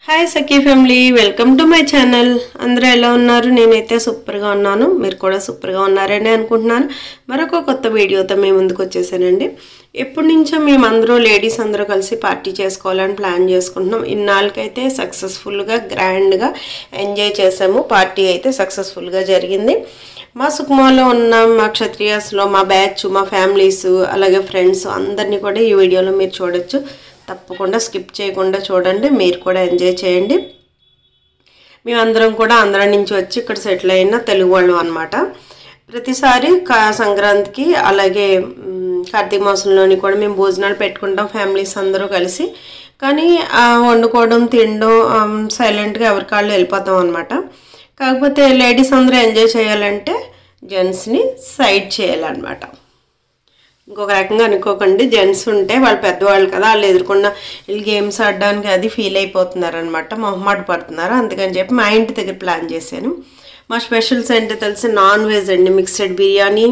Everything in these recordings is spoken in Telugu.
Hi Sakhi family, welcome to my channel. అందరూ ఎలా ఉన్నారు? నేనైతే సూపర్గా ఉన్నాను. మీరు కూడా సూపర్గా ఉన్నారని అనుకుంటున్నాను. మరొక కొత్త వీడియోతో మేము ముందుకు వచ్చేసానండి. ఎప్పటి నుంచో మేము అందరూ లేడీస్ అందరూ కలిసి పార్టీ చేసుకోవాలని ప్లాన్ చేసుకుంటున్నాం. ఇన్నాళ్ళకైతే సక్సెస్ఫుల్గా గ్రాండ్గా ఎంజాయ్ చేసాము. పార్టీ అయితే సక్సెస్ఫుల్గా జరిగింది. మా సుకుమాలో ఉన్న మా క్షత్రియాస్లో మా బ్యాచ్, మా ఫ్యామిలీస్, అలాగే ఫ్రెండ్స్ అందరినీ కూడా ఈ వీడియోలో మీరు చూడొచ్చు. తప్పకుండా స్కిప్ చేయకుండా చూడండి, మీరు కూడా ఎంజాయ్ చేయండి. మేమందరం కూడా ఆంధ్ర నుంచి వచ్చి ఇక్కడ సెటిల్ అయిన తెలుగు వాళ్ళం అనమాట. ప్రతిసారి సంక్రాంతికి అలాగే కార్తీక మాసంలోని కూడా మేము భోజనాలు పెట్టుకుంటాం ఫ్యామిలీస్ అందరూ కలిసి. కానీ వండుకోవడం తినడం సైలెంట్గా ఎవరికాళ్ళు వెళ్ళిపోతాం అనమాట. కాకపోతే లేడీస్ అందరూ ఎంజాయ్ చేయాలంటే జెంట్స్ని సైడ్ చేయాలన్నమాట. ఇంకొక రకంగా అనుకోకండి, జెంట్స్ ఉంటే వాళ్ళు పెద్దవాళ్ళు కదా, వాళ్ళు ఎదుర్కొన్న వీళ్ళు గేమ్స్ ఆడడానికి అది ఫీల్ అయిపోతున్నారు అనమాట, మొహమాట పడుతున్నారు. అందుకని చెప్పి మా ఇంటి దగ్గర ప్లాన్ చేశాను. మా స్పెషల్స్ ఏంటో తెలిసి నాన్ వెజ్ అండి, మిక్స్డ్ బిర్యానీ,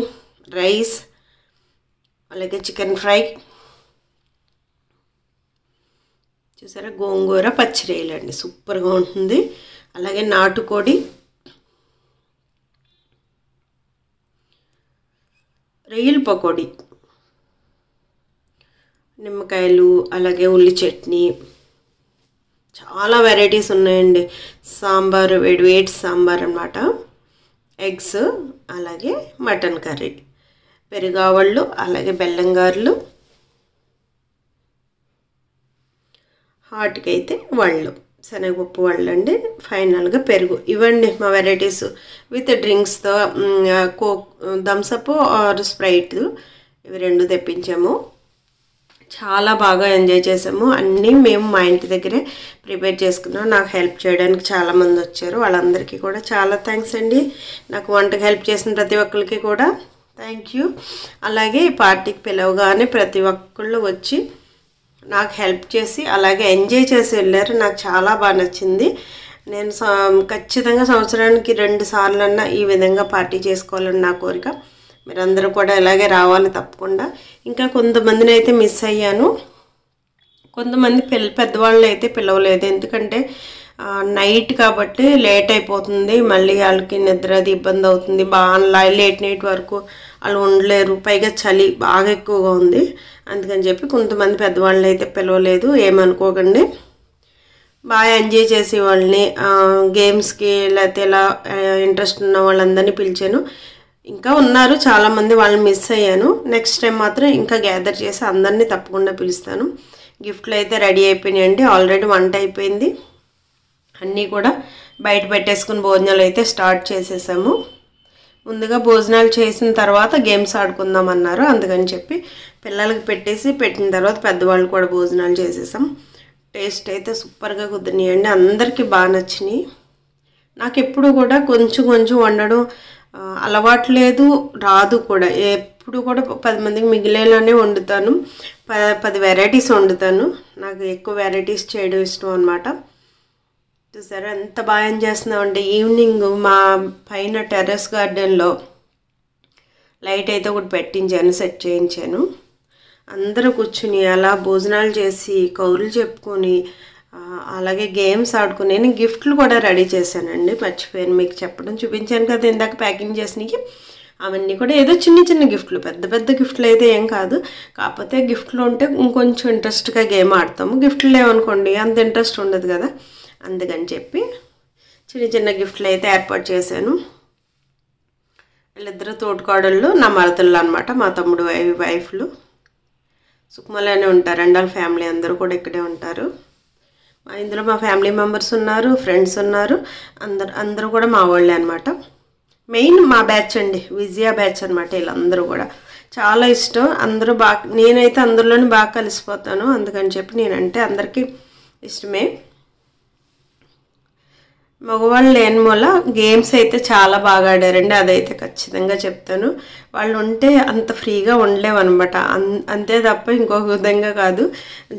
రైస్, అలాగే చికెన్ ఫ్రై, చూసారా, గోంగూర పచ్చిరొయ్యలు అండి, సూపర్గా ఉంటుంది. అలాగే నాటుకోడి, రొయ్యల పకోడీ, నిమ్మకాయలు, అలాగే ఉల్లి చట్నీ, చాలా వెరైటీస్ ఉన్నాయండి. సాంబారు, వేడి సాంబార్ అన్నమాట, ఎగ్స్, అలాగే మటన్ కర్రీ, పెరుగావళ్ళు, అలాగే బెల్లం గారెలు, హాట్కి అయితే వాళ్ళు, శనగపప్పు వాళ్ళు అండి, ఫైనల్గా పెరుగు. ఇవ్వండి మా వెరైటీస్ విత్ డ్రింక్స్తో కోక్, థమ్సప్ ఆర్ స్ప్రైట్, ఇవి రెండు తెప్పించాము. చాలా బాగా ఎంజాయ్ చేసాము. అన్నీ మేము మా ఇంటి దగ్గరే ప్రిపేర్ చేసుకున్నాం. నాకు హెల్ప్ చేయడానికి చాలామంది వచ్చారు. వాళ్ళందరికీ కూడా చాలా థ్యాంక్స్ అండి. నాకు వంటకు హెల్ప్ చేసిన ప్రతి ఒక్కరికి కూడా థ్యాంక్ యూ. అలాగే ఈ పార్టీకి పిలవగానే ప్రతి ఒక్కళ్ళు వచ్చి నాకు హెల్ప్ చేసి అలాగే ఎంజాయ్ చేసి వెళ్ళారు. నాకు చాలా బాగా నచ్చింది. నేను ఖచ్చితంగా సంవత్సరానికి 2 సార్లన్నా ఈ విధంగా పార్టీ చేసుకోవాలని నా కోరిక. మీరందరూ కూడా ఇలాగే రావాలి తప్పకుండా. ఇంకా కొంతమందిని అయితే మిస్ అయ్యాను. కొంతమంది పెద్దవాళ్ళని అయితే పిలవలేదు, ఎందుకంటే నైట్ కాబట్టి లేట్ అయిపోతుంది, మళ్ళీ వాళ్ళకి నిద్ర అది ఇబ్బంది అవుతుంది, బాగా లేట్ నైట్ వరకు వాళ్ళు ఉండలేరు, పైగా చలి బాగా ఎక్కువగా ఉంది. అందుకని చెప్పి కొంతమంది పెద్దవాళ్ళని అయితే పిలవలేదు, ఏమనుకోకండి. బాగా ఎంజాయ్ చేసే వాళ్ళని, గేమ్స్కి లేకపోతే ఇలా ఇంట్రెస్ట్ ఉన్న వాళ్ళందరినీ పిలిచాను. ఇంకా ఉన్నారు చాలామంది, వాళ్ళని మిస్ అయ్యాను. నెక్స్ట్ టైం మాత్రం ఇంకా గ్యాదర్ చేసి అందరినీ తప్పకుండా పిలుస్తాను. గిఫ్ట్లు అయితే రెడీ అయిపోయినాయండి, ఆల్రెడీ వంట అయిపోయింది. అన్నీ కూడా బయట పెట్టేసుకుని భోజనాలు అయితే స్టార్ట్ చేసేసాము. ముందుగా భోజనాలు చేసిన తర్వాత గేమ్స్ ఆడుకుందామన్నారు. అందుకని చెప్పి పిల్లలకి పెట్టిన తర్వాత పెద్దవాళ్ళు కూడా భోజనాలు చేసేసాం. టేస్ట్ అయితే సూపర్గా కుదిరినాయండి, అందరికీ బాగా నచ్చినాయి. నాకు ఎప్పుడు కూడా కొంచెం వండడం అలవాటు లేదు, రాదు కూడా. ఎప్పుడు కూడా 10 మందికి మిగిలేలానే వండుతాను, 10 వెరైటీస్ వండుతాను. నాకు ఎక్కువ వెరైటీస్ చేయడం ఇష్టం అనమాట. చూసారా ఎంత బాగా ఎంజాయ్ చేస్తున్నామంటే. ఈవినింగ్ మా పైన టెర్రస్ గార్డెన్లో లైట్ అయితే ఒకటి పెట్టించాను, సెట్ చేయించాను. అందరూ కూర్చుని అలా భోజనాలు చేసి కౌరులు చెప్పుకొని అలాగే గేమ్స్ ఆడుకుని, నేను గిఫ్ట్లు కూడా రెడీ చేశానండి, మర్చిపోయాను మీకు చెప్పడం. చూపించాను కదా ఇందాక ప్యాకింగ్ చేసినవి, అవన్నీ కూడా ఏదో చిన్న గిఫ్ట్లు, పెద్ద గిఫ్ట్లు అయితే ఏం కాదు. కాకపోతే గిఫ్ట్లు ఉంటే ఇంకొంచెం ఇంట్రెస్ట్గా గేమ్ ఆడతాము. గిఫ్ట్లు లేవనుకోండి అంత ఇంట్రెస్ట్ ఉండదు కదా. అందుకని చెప్పి చిన్న గిఫ్ట్లు అయితే ఏర్పాటు చేశాను. వీళ్ళిద్దరు తోటికోడళ్ళు నా మరదళ్ళు అనమాట, మా తమ్ముడు వైఫ్లు. సుకుమలానే ఉంటారండి, వాళ్ళ ఫ్యామిలీ అందరూ కూడా ఇక్కడే ఉంటారు. ఇందులో మా ఫ్యామిలీ మెంబర్స్ ఉన్నారు, ఫ్రెండ్స్ ఉన్నారు, అందరూ కూడా మా వాళ్ళే అనమాట. మెయిన్ మా బ్యాచ్ అండి, విజయ బ్యాచ్ అనమాట. వీళ్ళందరూ కూడా చాలా ఇష్టం, అందరూ బాగా, నేనైతే అందరిలోనే బాగా కలిసిపోతాను. అందుకని చెప్పి నేనంటే అందరికీ ఇష్టమే. మగవాళ్ళు లేని మూల గేమ్స్ అయితే చాలా బాగా ఆడారండి, అదైతే ఖచ్చితంగా చెప్తాను. వాళ్ళు ఉంటే అంత ఫ్రీగా ఉండలేమన్నమాట, అంతే తప్ప ఇంకొక విధంగా కాదు.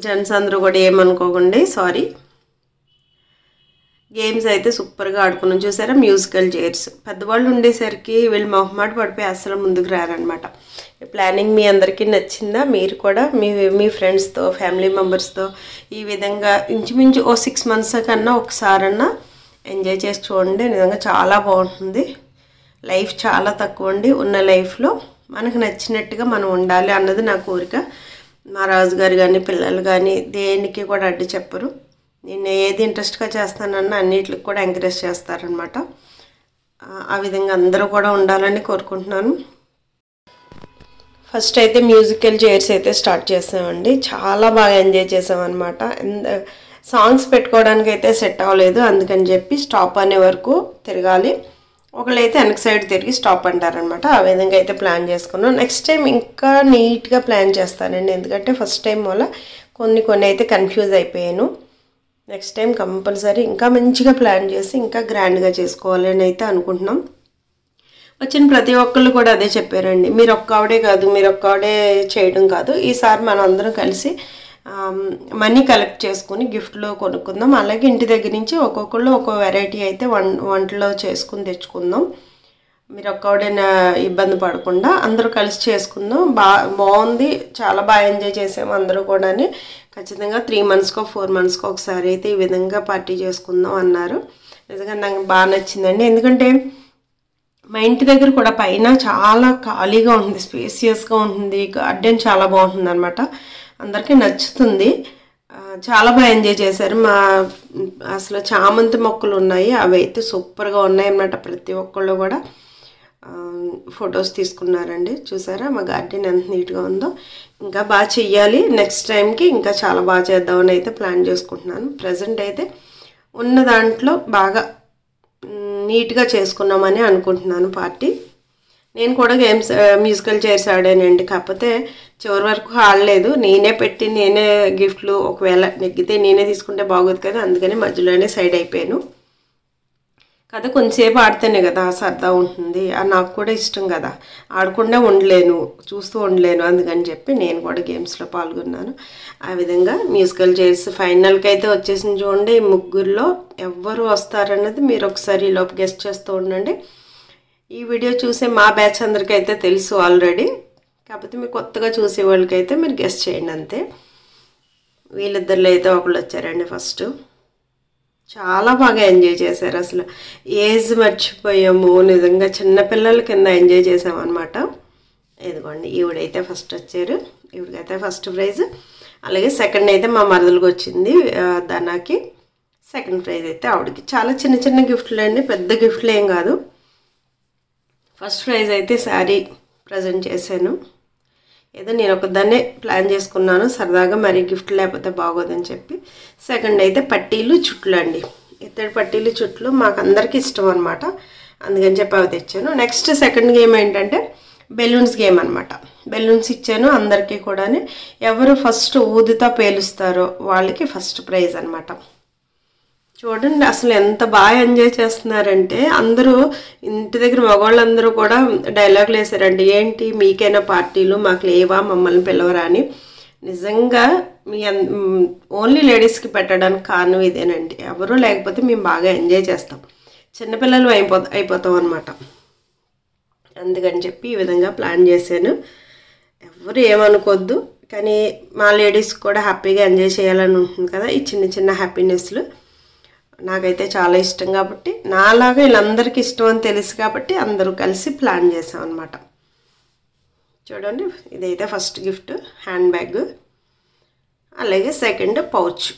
జెంట్స్ అందరూ కూడా ఏమనుకోకండి, సారీ. గేమ్స్ అయితే సూపర్గా ఆడుకున్నాం. చూసారా మ్యూజికల్ చైర్స్. పెద్దవాళ్ళు ఉండేసరికి వీళ్ళు మొహమాట పడిపోయి అసలు ముందుకు రారనమాట. ప్లానింగ్ మీ అందరికీ నచ్చిందా? మీరు కూడా మీ ఫ్రెండ్స్తో ఫ్యామిలీ మెంబర్స్తో ఈ విధంగా ఇంచుమించు 6 months కన్నా ఒకసారన్నా ఎంజాయ్ చేసి చూడండి. నిజంగా చాలా బాగుంటుంది. లైఫ్ చాలా తక్కువ అండి. ఉన్న లైఫ్లో మనకు నచ్చినట్టుగా మనం ఉండాలి అన్నది నా కోరిక. మా రాజుగారు కానీ పిల్లలు కానీ దేనికి కూడా అడ్డు చెప్పరు. నేను ఏది ఇంట్రెస్ట్గా చేస్తానన్నా అన్నిటికి కూడా ఎంకరేజ్ చేస్తారనమాట. ఆ విధంగా అందరూ కూడా ఉండాలని కోరుకుంటున్నాను. ఫస్ట్ అయితే మ్యూజికల్ చైర్స్ అయితే స్టార్ట్ చేసామండి. చాలా బాగా ఎంజాయ్ చేసామన్నమాట. సాంగ్స్ పెట్టుకోవడానికి అయితే సెట్ అవ్వలేదు, అందుకని చెప్పి స్టాప్ అనే వరకు తిరగాలి. ఒకళ్ళైతే వెనక సైడ్ తిరిగి స్టాప్ అంటారనమాట. ఆ విధంగా అయితే ప్లాన్ చేసుకున్నాం. నెక్స్ట్ టైం ఇంకా నీట్గా ప్లాన్ చేస్తానండి, ఎందుకంటే ఫస్ట్ టైం వల్ల కొన్ని అయితే కన్ఫ్యూజ్ అయిపోయాను. నెక్స్ట్ టైం కంపల్సరీ ఇంకా మంచిగా ప్లాన్ చేసి ఇంకా గ్రాండ్గా చేసుకోవాలి అని అయితే అనుకుంటున్నాం. వచ్చిన ప్రతి ఒక్కళ్ళు కూడా అదే చెప్పారండి, మీరు ఒక్కడే కాదు, మీరు ఒక్కడే చేయడం కాదు, ఈసారి మనం అందరం కలిసి మనీ కలెక్ట్ చేసుకుని గిఫ్ట్లు కొనుక్కుందాం. అలాగే ఇంటి దగ్గర నుంచి ఒక్కొక్కళ్ళు ఒక్కో వెరైటీ అయితే వంటలో చేసుకుని తెచ్చుకుందాం. మీరు ఒక్కడే ఇబ్బంది పడకుండా అందరూ కలిసి చేసుకుందాం. బాగుంది, చాలా బాగా ఎంజాయ్ చేసాము అందరూ కూడా. ఖచ్చితంగా 3 monthsకో 4 monthsకో ఒకసారి అయితే ఈ విధంగా పార్టీ చేసుకుందాం అన్నారు. నిజంగా నాకు బాగా నచ్చిందండి. ఎందుకంటే మా ఇంటి దగ్గర కూడా పైన చాలా ఖాళీగా ఉంటుంది, స్పేసియస్గా ఉంటుంది, గార్డెన్ చాలా బాగుంటుంది అనమాట. అందరికీ నచ్చుతుంది. చాలా బాగా ఎంజాయ్ చేశారు. అసలు చామంతి మొక్కలు ఉన్నాయి, అవి అయితే సూపర్గా ఉన్నాయి అన్నమాట. ప్రతి ఒక్కళ్ళు కూడా ఫొటోస్ తీసుకున్నారండి. చూసారా మా గార్డెన్ ఎంత నీట్గా ఉందో. ఇంకా బాగా చెయ్యాలి, నెక్స్ట్ టైంకి ఇంకా చాలా బాగా చేద్దామని అయితే ప్లాన్ చేసుకుంటున్నాను. ప్రజెంట్ అయితే ఉన్న దాంట్లో బాగా నీట్గా చేసుకున్నామని అనుకుంటున్నాను పార్టీ. నేను కూడా గేమ్స్ మ్యూజికల్ చైర్స్ ఆడానండి, కాకపోతే చివరి వరకు ఆడలేదు. నేనే పెట్టి నేనే గిఫ్ట్లు ఒకవేళ నెగ్గితే నేనే తీసుకుంటే బాగోదు కదా, అందుకని మధ్యలోనే సైడ్ అయిపోయాను కదా. కొంచెంసేపు ఆడితేనే కదా సరదా ఉంటుంది, నాకు కూడా ఇష్టం కదా, ఆడకుండా ఉండలేను, చూస్తూ ఉండలేను, అందుకని చెప్పి నేను కూడా గేమ్స్లో పాల్గొన్నాను. ఆ విధంగా మ్యూజికల్ చైర్స్ ఫైనల్కి అయితే వచ్చేసింది. చూడండి, ముగ్గురులో ఎవరు వస్తారన్నది మీరు ఒకసారి ఈలోపు గెస్ట్ చేస్తూ ఉండండి. ఈ వీడియో చూసే మా బ్యాచ్ అందరికైతే తెలుసు ఆల్రెడీ, కాకపోతే మీరు కొత్తగా చూసే వాళ్ళకైతే మీరు గెస్ట్ చేయండి అంతే. వీళ్ళిద్దరిలో అయితే ఒకళ్ళు వచ్చారండి ఫస్ట్. చాలా బాగా ఎంజాయ్ చేశారు, అసలు ఏజ్ మర్చిపోయాము. నిజంగా చిన్నపిల్లల కింద ఎంజాయ్ చేసామన్నమాట. ఇదిగోండి, ఈవిడైతే ఫస్ట్ వచ్చారు, ఈవిడికైతే ఫస్ట్ ప్రైజ్. అలాగే సెకండ్ అయితే మా మరదలకు వచ్చింది దానాకి. సెకండ్ ప్రైజ్ అయితే ఆవిడకి. చాలా చిన్న చిన్న గిఫ్ట్లు అండి, పెద్ద గిఫ్ట్లు ఏం కాదు. ఫస్ట్ ప్రైజ్ అయితే శారీ ప్రజెంట్ చేశాను. ఏదో నేను ఒకదాన్నే ప్లాన్ చేసుకున్నాను సరదాగా, మరి గిఫ్ట్ లేకపోతే బాగోదని చెప్పి. సెకండ్ అయితే పట్టీలు చుట్లు అండి, ఇత్తడి పట్టీలు చుట్లు మాకు అందరికీ ఇష్టం అనమాట, అందుకని చెప్పి అవి తెచ్చాను. నెక్స్ట్ సెకండ్ గేమ్ ఏంటంటే బెలూన్స్ గేమ్ అనమాట. బెలూన్స్ ఇచ్చాను అందరికీ కూడా. ఎవరు ఫస్ట్ ఊదుతా పేలుస్తారో వాళ్ళకి ఫస్ట్ ప్రైజ్ అనమాట. చూడండి అసలు ఎంత బాగా ఎంజాయ్ చేస్తున్నారంటే అందరూ. ఇంటి దగ్గర మగవాళ్ళందరూ కూడా డైలాగులు వేసారండి, ఏంటి మీకైనా పార్టీలు మాకు లేవా, మమ్మల్ని పిలవరా అని. నిజంగా మీ ఓన్లీ లేడీస్కి పెట్టడానికి కారణం ఇదేనండి. ఎవరూ లేకపోతే మేము బాగా ఎంజాయ్ చేస్తాం, చిన్నపిల్లలు అయిపోతాం అనమాట. అందుకని చెప్పి ఈ విధంగా ప్లాన్ చేశాను. ఎవరు ఏమనుకోవద్దు, కానీ మా లేడీస్ కూడా హ్యాపీగా ఎంజాయ్ చేయాలని ఉంటుంది కదా. ఈ చిన్న చిన్న హ్యాపీనెస్లు నాకైతే చాలా ఇష్టం కాబట్టి, నాలాగా వీళ్ళందరికీ ఇష్టం అని తెలుసు కాబట్టి అందరూ కలిసి ప్లాన్ చేసాం అనమాట. చూడండి, ఇదైతే ఫస్ట్ గిఫ్ట్ హ్యాండ్ బ్యాగ్, అలాగే సెకండ్ పౌచ్.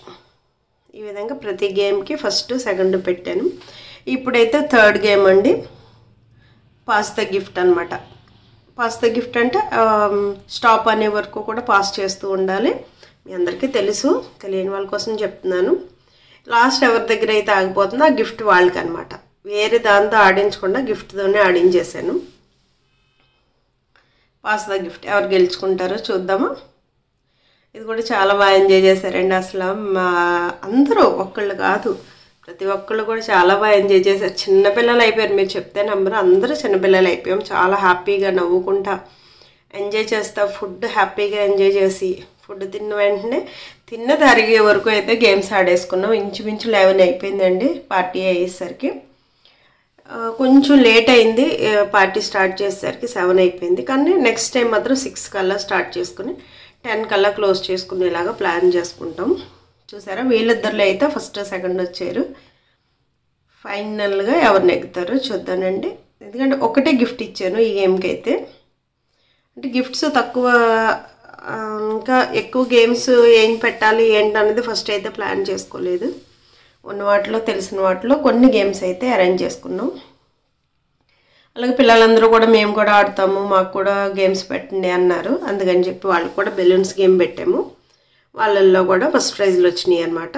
ఈ విధంగా ప్రతి గేమ్కి ఫస్ట్ సెకండ్ పెట్టాను. ఇప్పుడైతే థర్డ్ గేమ్ అండి, పాస్ ద గిఫ్ట్ అనమాట. పాస్ ద గిఫ్ట్ అంటే స్టాప్ అనే వరకు కూడా పాస్ చేస్తూ ఉండాలి. మీ అందరికీ తెలుసు, తెలియని వాళ్ళ కోసం చెప్తున్నాను. లాస్ట్ ఎవరి దగ్గర అయితే ఆగిపోతుందో ఆ గిఫ్ట్ వాళ్ళకి అనమాట. వేరే దాంతో ఆడించకుండా గిఫ్ట్తోనే ఆడించేసాను. పాస్ ద గిఫ్ట్ ఎవరు గెలుచుకుంటారో చూద్దామా. ఇది కూడా చాలా బాగా ఎంజాయ్ చేశారండి. అసలు మా అందరూ ఒక్కళ్ళు కాదు, ప్రతి ఒక్కళ్ళు కూడా చాలా బాగా ఎంజాయ్ చేశారు. చిన్నపిల్లలు అయిపోయారు, మీరు చెప్తే నమ్మరు, అందరూ చిన్నపిల్లలు అయిపోయాం. చాలా హ్యాపీగా నవ్వుకుంటా ఎంజాయ్ చేస్తా, ఫుడ్ హ్యాపీగా ఎంజాయ్ చేసి ఫుడ్ తిన్న వెంటనే తిన్నది అరిగే వరకు అయితే గేమ్స్ ఆడేసుకున్నాం. ఇంచుమించు 11 అయిపోయిందండి పార్టీ అయ్యేసరికి. కొంచెం లేట్ అయింది పార్టీ స్టార్ట్ చేసేసరికి 7 అయిపోయింది. కానీ నెక్స్ట్ టైం మాత్రం 6 కల్లా స్టార్ట్ చేసుకుని 10 కల్లా క్లోజ్ చేసుకునేలాగా ప్లాన్ చేసుకుంటాం. చూసారా, వీళ్ళిద్దరిలో అయితే ఫస్ట్ సెకండ్ వచ్చారు. ఫైనల్గా ఎవరు నెగ్గుతారో చూద్దానండి. ఎందుకంటే ఒకటే గిఫ్ట్ ఇచ్చాను ఈ గేమ్కి అయితే. అంటే గిఫ్ట్స్ తక్కువ, ఇంకా ఎక్కువ గేమ్స్ ఏం పెట్టాలి ఏంటి అనేది ఫస్ట్ అయితే ప్లాన్ చేసుకోలేదు. ఉన్న వాటిలో తెలిసిన వాటిలో కొన్ని గేమ్స్ అయితే అరేంజ్ చేసుకున్నాం. అలాగే పిల్లలందరూ కూడా మేము కూడా ఆడతాము, మాకు కూడా గేమ్స్ పెట్టండి అన్నారు. అందుకని చెప్పి వాళ్ళకి కూడా బెలూన్స్ గేమ్ పెట్టాము. వాళ్ళల్లో కూడా ఫస్ట్ ప్రైజ్లు వచ్చినాయి అన్నమాట.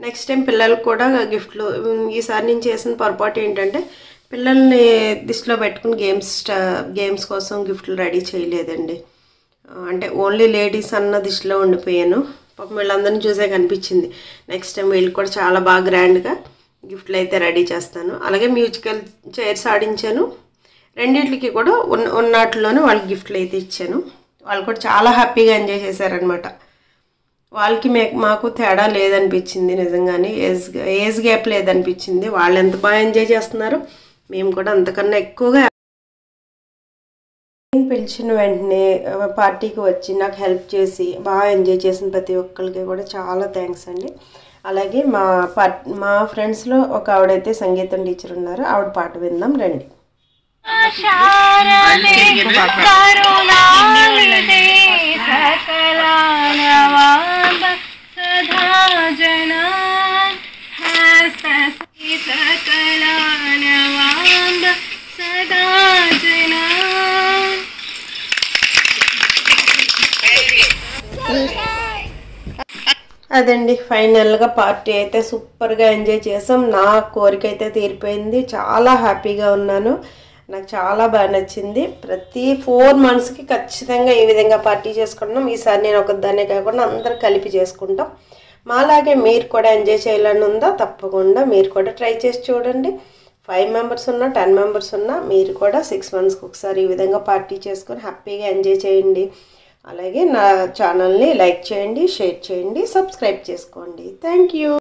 నెక్స్ట్ టైం పిల్లలకు కూడా గిఫ్ట్లు. ఈసారి నేను చేసిన పొరపాటు ఏంటంటే పిల్లల్ని దృష్టిలో పెట్టుకుని గేమ్స్ కోసం గిఫ్ట్లు రెడీ చేయలేదండి. అంటే ఓన్లీ లేడీస్ అన్న దృష్టిలో ఉండిపోయాను. పాపం వీళ్ళందరినీ చూసే కనిపించింది. నెక్స్ట్ టైం వీళ్ళకి కూడా చాలా బాగా గ్రాండ్గా గిఫ్ట్లు అయితే రెడీ చేస్తాను. అలాగే మ్యూజికల్ చైర్స్ ఆడించాను. రెండింటికి కూడా ఉన్నట్లోనే వాళ్ళకి గిఫ్ట్లు అయితే ఇచ్చాను. వాళ్ళు కూడా చాలా హ్యాపీగా ఎంజాయ్ చేశారనమాట. వాళ్ళకి మాకు తేడా లేదనిపించింది నిజంగానే. ఏజ్ గ్యాప్ లేదనిపించింది. వాళ్ళు ఎంత బాగా ఎంజాయ్ చేస్తున్నారు, మేము కూడా అంతకన్నా ఎక్కువగా. నేను పిలిచిన వెంటనే పార్టీకి వచ్చి నాకు హెల్ప్ చేసి బాగా ఎంజాయ్ చేసిన ప్రతి ఒక్కరికి కూడా చాలా థ్యాంక్స్ అండి. అలాగే మా ఫ్రెండ్స్లో ఒక ఆవిడైతే సంగీతం టీచర్ ఉన్నారు. ఆవిడ పాట విందాం రండి. అదండి, ఫైనల్గా పార్టీ అయితే సూపర్గా ఎంజాయ్ చేసాం. నా కోరిక అయితే తీరిపోయింది. చాలా హ్యాపీగా ఉన్నాను. నాకు చాలా బాగా నచ్చింది. ప్రతి 4 monthsకి ఖచ్చితంగా ఈ విధంగా పార్టీ చేసుకుంటున్నాం. ఈసారి నేను ఒకదాన్నే కాకుండా అందరూ కలిపి చేసుకుంటాం. మాలాగే మీరు కూడా ఎంజాయ్ చేయాలని ఉందా? తప్పకుండా మీరు కూడా ట్రై చేసి చూడండి. 5 members ఉన్నా 10 members ఉన్నా మీరు కూడా 6 monthsకి ఒకసారి ఈ విధంగా పార్టీ చేసుకొని హ్యాపీగా ఎంజాయ్ చేయండి. అలాగే నా ఛానల్ని లైక్ చేయండి, షేర్ చేయండి, సబ్స్క్రైబ్ చేసుకోండి. Thank you.